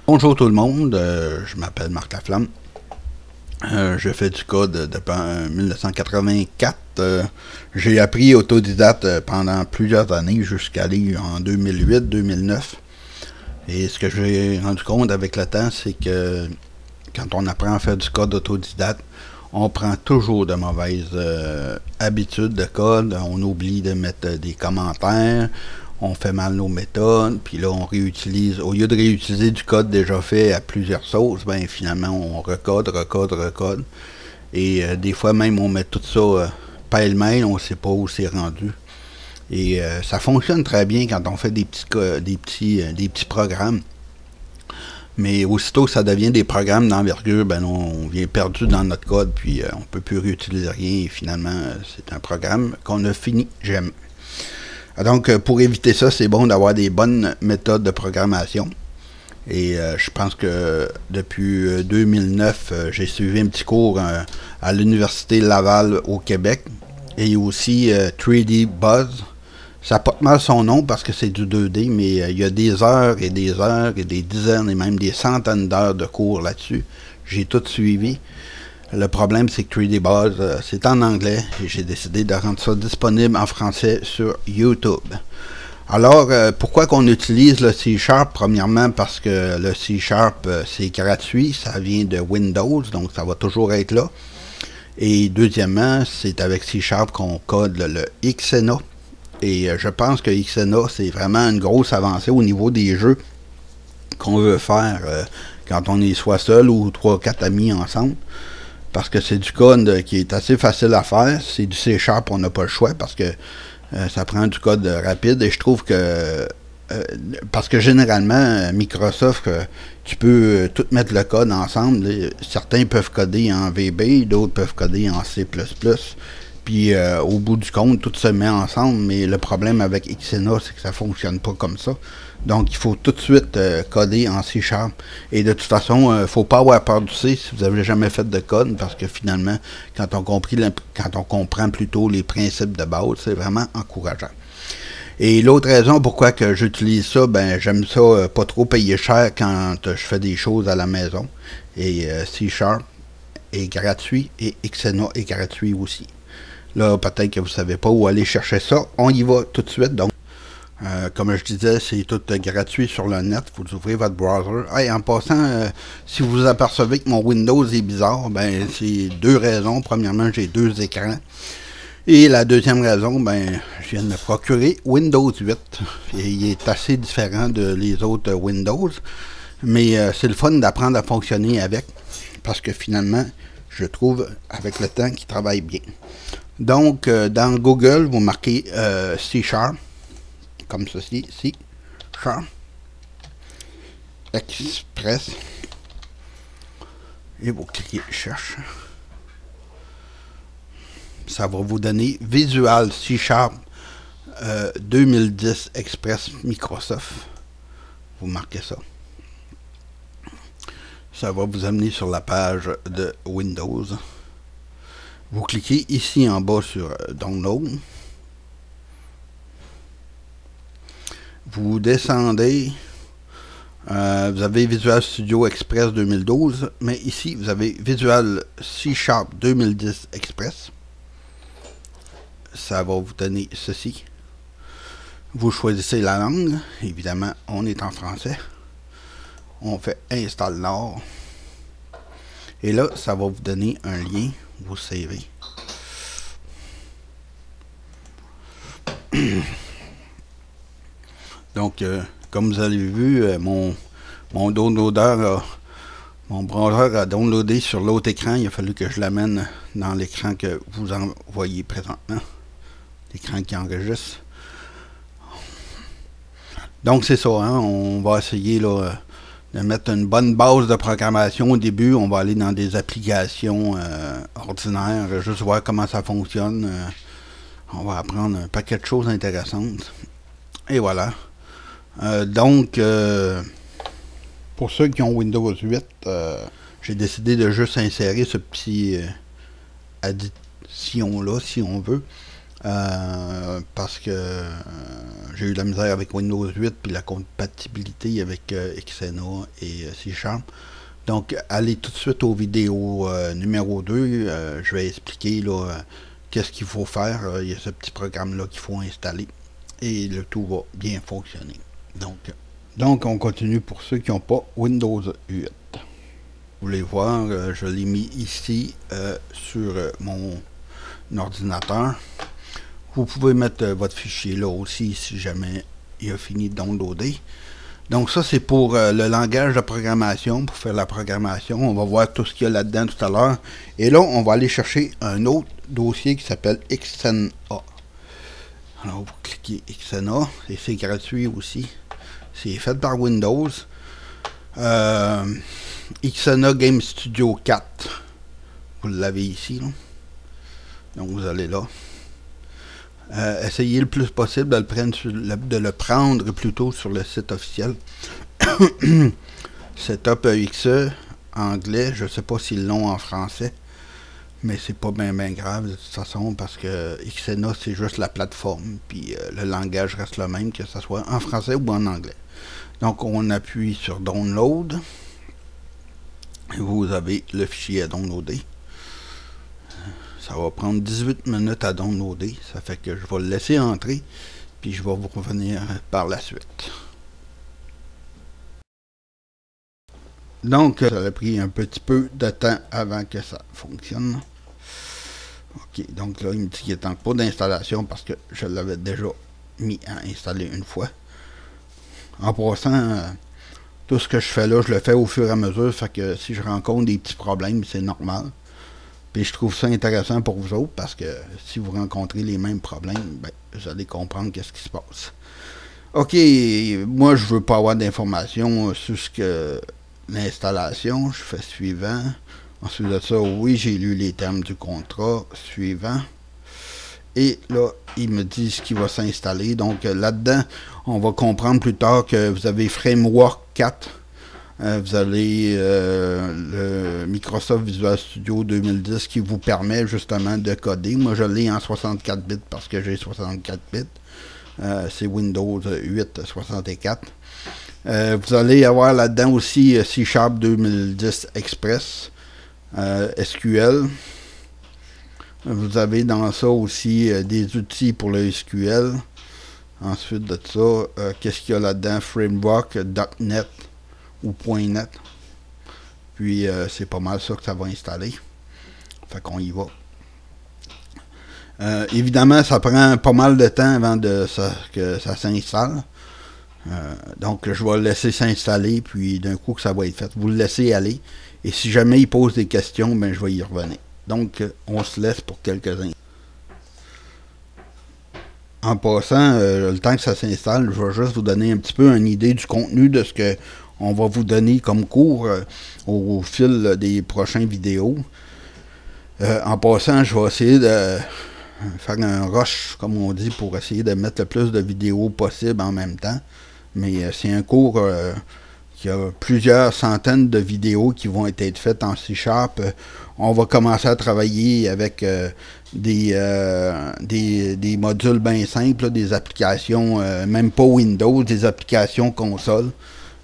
Bonjour tout le monde, je m'appelle Marc Laflamme. Je fais du code depuis 1984. J'ai appris autodidacte pendant plusieurs années jusqu'à aller en 2008-2009. Et ce que j'ai rendu compte avec le temps, c'est que quand on apprend à faire du code autodidacte, on prend toujours de mauvaises habitudes de code. On oublie de mettre des commentaires. On fait mal nos méthodes, puis là on réutilise, au lieu de réutiliser du code déjà fait à plusieurs sauces, ben finalement on recode. Et des fois même on met tout ça pêle-mêle, on ne sait pas où c'est rendu. Et ça fonctionne très bien quand on fait des petits programmes. Mais aussitôt que ça devient des programmes d'envergure, ben on vient perdu dans notre code, puis on ne peut plus réutiliser rien, et finalement c'est un programme qu'on a fini jamais. Donc, pour éviter ça, c'est bon d'avoir des bonnes méthodes de programmation. Et je pense que depuis 2009, j'ai suivi un petit cours à l'Université Laval au Québec. Et aussi 3D Buzz. Ça porte mal son nom parce que c'est du 2D, mais il y a des heures et des heures et des dizaines et même des centaines d'heures de cours là-dessus. J'ai tout suivi. Le problème, c'est que 3D Buzz, c'est en anglais et j'ai décidé de rendre ça disponible en français sur YouTube. Alors, pourquoi qu'on utilise le C#? Premièrement, parce que le C#, c'est gratuit, ça vient de Windows, donc ça va toujours être là. Et deuxièmement, c'est avec C# qu'on code le Xena. Et je pense que Xena, c'est vraiment une grosse avancée au niveau des jeux qu'on veut faire quand on est soit seul ou 3-4 amis ensemble. Parce que c'est du code qui est assez facile à faire. C'est du C#, on n'a pas le choix parce que ça prend du code rapide. Et je trouve que, parce que généralement, Microsoft, tu peux tout mettre le code ensemble. Certains peuvent coder en VB, d'autres peuvent coder en C++. Puis au bout du compte, tout se met ensemble. Mais le problème avec Xena, c'est que ça ne fonctionne pas comme ça. Donc, il faut tout de suite coder en C#. Et de toute façon, il ne faut pas avoir peur du C si vous n'avez jamais fait de code, parce que finalement, quand on comprend plutôt les principes de base, c'est vraiment encourageant. Et l'autre raison pourquoi que j'utilise ça, ben j'aime ça pas trop payer cher quand je fais des choses à la maison. Et C# est gratuit et Xena est gratuit aussi. Là, peut-être que vous ne savez pas où aller chercher ça. On y va tout de suite. Donc, comme je disais, c'est tout gratuit sur le net. Vous ouvrez votre browser. Hey, en passant, si vous apercevez que mon Windows est bizarre, ben c'est deux raisons. Premièrement, j'ai deux écrans. Et la deuxième raison, ben je viens de me procurer Windows 8. Et il est assez différent de les autres Windows. Mais c'est le fun d'apprendre à fonctionner avec. Parce que finalement, je trouve avec le temps qu'il travaille bien. Donc, dans Google, vous marquez C#, comme ceci, C#, Express, et vous cliquez Cherche. Ça va vous donner Visual C# 2010 Express Microsoft. Vous marquez ça. Ça va vous amener sur la page de Windows. Vous cliquez ici en bas sur Download. Vous descendez. Vous avez Visual Studio Express 2012. Mais ici, vous avez Visual C# 2010 Express. Ça va vous donner ceci. Vous choisissez la langue. Évidemment, on est en français. On fait Install Now. Et là, ça va vous donner un lien. Vous savez. Donc, comme vous avez vu, mon downloader, mon browser a downloadé sur l'autre écran. Il a fallu que je l'amène dans l'écran que vous voyez présentement. L'écran qui enregistre. Donc, c'est ça. Hein, on va essayer là, de mettre une bonne base de programmation au début. On va aller dans des applications ordinaires, juste voir comment ça fonctionne. On va apprendre un paquet de choses intéressantes. Et voilà. Donc, pour ceux qui ont Windows 8, j'ai décidé de juste insérer ce petit addition-là, si on veut. parce que j'ai eu de la misère avec Windows 8 puis la compatibilité avec Xena et C#. Donc, allez tout de suite aux vidéos numéro 2. Je vais expliquer là qu'est-ce qu'il faut faire. Il y a ce petit programme-là qu'il faut installer et le tout va bien fonctionner. Donc on continue pour ceux qui n'ont pas Windows 8. Vous voulez voir, je l'ai mis ici sur mon ordinateur. Vous pouvez mettre votre fichier là aussi si jamais il a fini de downloader. Donc ça c'est pour le langage de programmation, pour faire la programmation. On va voir tout ce qu'il y a là-dedans tout à l'heure. Et là, on va aller chercher un autre dossier qui s'appelle Xena. Alors vous cliquez Xena, et c'est gratuit aussi. C'est fait par Windows. Xena Game Studio 4. Vous l'avez ici. Là. Donc vous allez là. Essayez le plus possible de le prendre plutôt sur le site officiel. Setup EXE, anglais. Je ne sais pas s'ils l'ont en français. Mais c'est pas bien grave de toute façon parce que Xena c'est juste la plateforme. Puis le langage reste le même que ce soit en français ou en anglais. Donc on appuie sur Download. Et vous avez le fichier à downloader. Ça va prendre 18 minutes à downloader. Ça fait que je vais le laisser entrer. Puis je vais vous revenir par la suite. Donc ça a pris un petit peu de temps avant que ça fonctionne. Ok, donc là il me dit qu'il est en cours d'installation parce que je l'avais déjà mis à installer une fois. En passant, tout ce que je fais là, je le fais au fur et à mesure. Fait que si je rencontre des petits problèmes, c'est normal. Puis je trouve ça intéressant pour vous autres parce que si vous rencontrez les mêmes problèmes, ben, vous allez comprendre qu'est-ce qui se passe. Ok, moi je veux pas avoir d'informations sur ce que l'installation. Je fais suivant. Ensuite de ça, oui, j'ai lu les termes du contrat. Suivant. Et là, il me dit ce qui va s'installer. Donc là-dedans, on va comprendre plus tard que vous avez Framework 4. Vous avez le Microsoft Visual Studio 2010 qui vous permet justement de coder. Moi, je l'ai en 64 bits parce que j'ai 64 bits. C'est Windows 8 64. Vous allez avoir là-dedans aussi C# 2010 Express, SQL. Vous avez dans ça aussi des outils pour le SQL. Ensuite de ça, qu'est-ce qu'il y a là-dedans? Framework, .NET ou .NET. Puis c'est pas mal ça que ça va installer. Fait qu'on y va. Évidemment, ça prend pas mal de temps avant que ça s'installe. Donc je vais le laisser s'installer, puis d'un coup que ça va être fait, vous le laissez aller. Et si jamais il pose des questions, ben je vais y revenir. Donc on se laisse pour quelques instants. En passant, le temps que ça s'installe, je vais juste vous donner un petit peu une idée du contenu de ce que on va vous donner comme cours au fil des prochaines vidéos. En passant, je vais essayer de faire un rush, comme on dit, pour essayer de mettre le plus de vidéos possible en même temps. Mais c'est un cours qui a plusieurs centaines de vidéos qui vont être faites en C#. On va commencer à travailler avec des modules bien simples, des applications, même pas Windows, des applications console.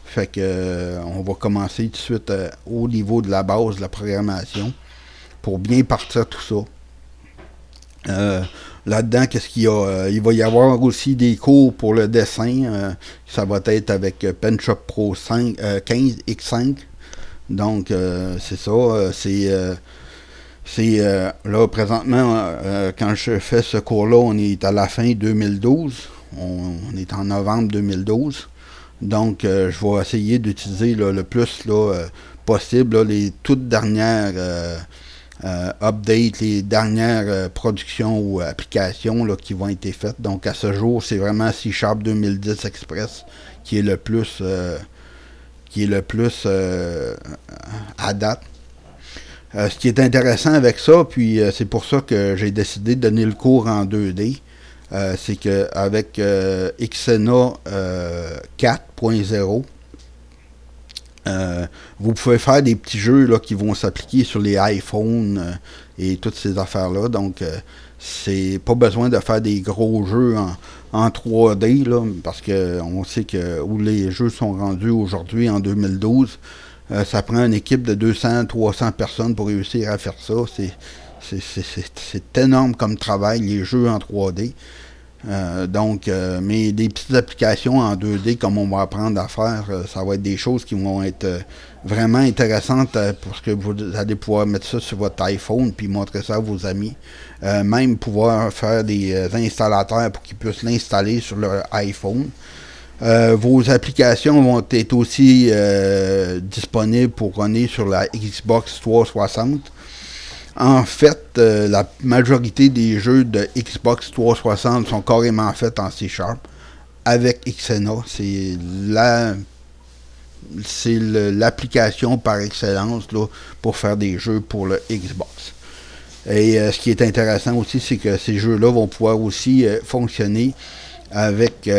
Fait que on va commencer tout de suite au niveau de la base de la programmation pour bien partir tout ça. Là-dedans, qu'est-ce qu'il y a? Il va y avoir aussi des cours pour le dessin. Ça va être avec PenShop Pro 5, 15 X5. Donc, c'est ça. Là, présentement, quand je fais ce cours-là, on est à la fin 2012. On est en novembre 2012. Donc, je vais essayer d'utiliser le plus possible les toutes dernières updates, les dernières productions ou applications qui vont être faites. Donc, à ce jour, c'est vraiment C# 2010 Express qui est le plus, à date. Ce qui est intéressant avec ça, puis c'est pour ça que j'ai décidé de donner le cours en 2D. C'est qu'avec Xena 4.0, vous pouvez faire des petits jeux qui vont s'appliquer sur les iPhones et toutes ces affaires-là. Donc, c'est pas besoin de faire des gros jeux en 3D, là, parce que on sait que où les jeux sont rendus aujourd'hui en 2012, ça prend une équipe de 200-300 personnes pour réussir à faire ça. C'est énorme comme travail, les jeux en 3D. Mais des petites applications en 2D, comme on va apprendre à faire, ça va être des choses qui vont être vraiment intéressantes parce que vous allez pouvoir mettre ça sur votre iPhone puis montrer ça à vos amis. Même pouvoir faire des installateurs pour qu'ils puissent l'installer sur leur iPhone. Vos applications vont être aussi disponibles pour runner sur la Xbox 360. En fait, la majorité des jeux de Xbox 360 sont carrément faits en C# avec Xena. C'est l'application par excellence là, pour faire des jeux pour le Xbox. Et ce qui est intéressant aussi, c'est que ces jeux-là vont pouvoir aussi fonctionner avec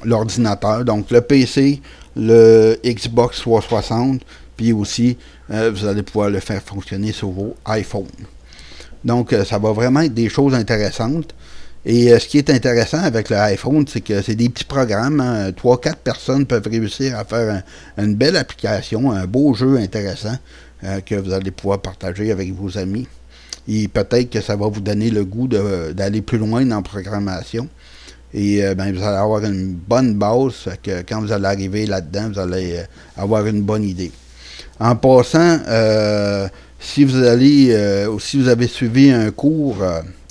l'ordinateur. Donc le PC, le Xbox 360, puis aussi, vous allez pouvoir le faire fonctionner sur vos iPhones. Donc, ça va vraiment être des choses intéressantes. Et ce qui est intéressant avec l'iPhone, c'est que c'est des petits programmes. 3-4 personnes peuvent réussir à faire une belle application, un beau jeu intéressant que vous allez pouvoir partager avec vos amis. Et peut-être que ça va vous donner le goût d'aller plus loin dans la programmation. Et vous allez avoir une bonne base, que quand vous allez arriver là-dedans, vous allez avoir une bonne idée. En passant, si vous avez suivi un cours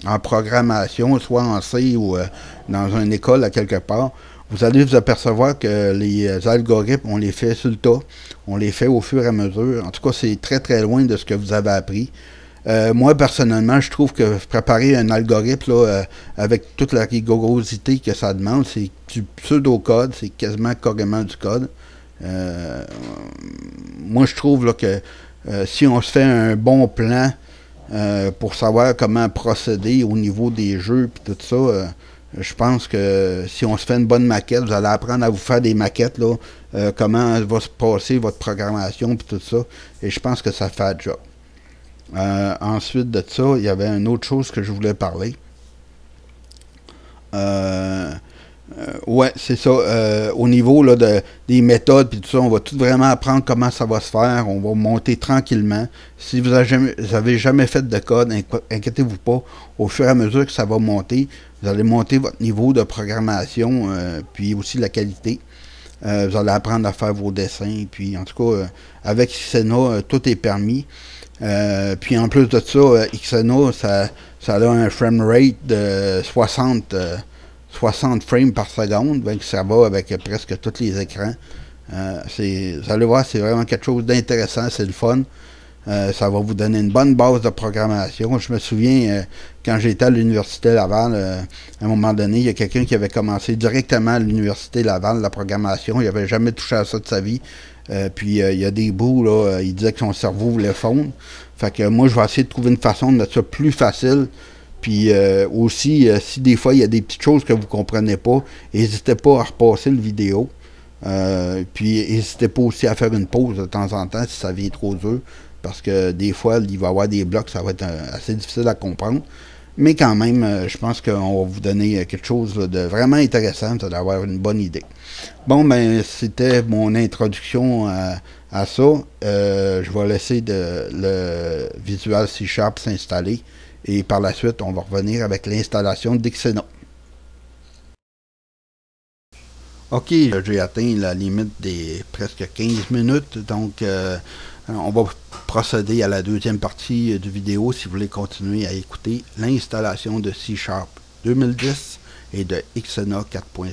en programmation, soit en C ou dans une école à quelque part, vous allez vous apercevoir que les algorithmes, on les fait sur le tas, on les fait au fur et à mesure. En tout cas, c'est très très loin de ce que vous avez appris. Moi, personnellement, je trouve que préparer un algorithme là, avec toute la rigorosité que ça demande, c'est du pseudo-code, c'est quasiment carrément du code. Moi, je trouve là, que si on se fait un bon plan pour savoir comment procéder au niveau des jeux et tout ça, je pense que si on se fait une bonne maquette, vous allez apprendre à vous faire des maquettes, là, comment va se passer votre programmation et tout ça. Et je pense que ça fait le job. Ensuite de ça, il y avait une autre chose que je voulais parler. Ouais, c'est ça. Au niveau là, des méthodes et tout ça, on va tout vraiment apprendre comment ça va se faire. On va monter tranquillement. Si vous avez jamais fait de code, inquiétez-vous pas. Au fur et à mesure que ça va monter, vous allez monter votre niveau de programmation, puis aussi la qualité. Vous allez apprendre à faire vos dessins. Puis en tout cas, avec Xena, tout est permis. Puis en plus de ça, Xena, ça a un framerate de 60 frames par seconde, donc ça va avec presque tous les écrans. Vous allez voir, c'est vraiment quelque chose d'intéressant, c'est le fun. Ça va vous donner une bonne base de programmation. Je me souviens, quand j'étais à l'Université Laval, à un moment donné, il y a quelqu'un qui avait commencé directement à l'Université Laval, la programmation. Il n'avait jamais touché à ça de sa vie. Puis il y a des bouts, là, il disait que son cerveau voulait fondre. Fait que moi, je vais essayer de trouver une façon de mettre ça plus facile. Puis aussi, si des fois il y a des petites choses que vous ne comprenez pas, n'hésitez pas à repasser le vidéo. Puis n'hésitez pas aussi à faire une pause de temps en temps si ça vient trop dur. Parce que des fois, il va y avoir des blocs, ça va être assez difficile à comprendre. Mais quand même, je pense qu'on va vous donner quelque chose de vraiment intéressant, d'avoir une bonne idée. Bon, ben, c'était mon introduction à ça. Je vais laisser le Visual C# s'installer. Et par la suite, on va revenir avec l'installation d'Xena. Ok, j'ai atteint la limite des presque 15 minutes, donc on va procéder à la deuxième partie du vidéo si vous voulez continuer à écouter l'installation de C# 2010 et de Xena 4.0.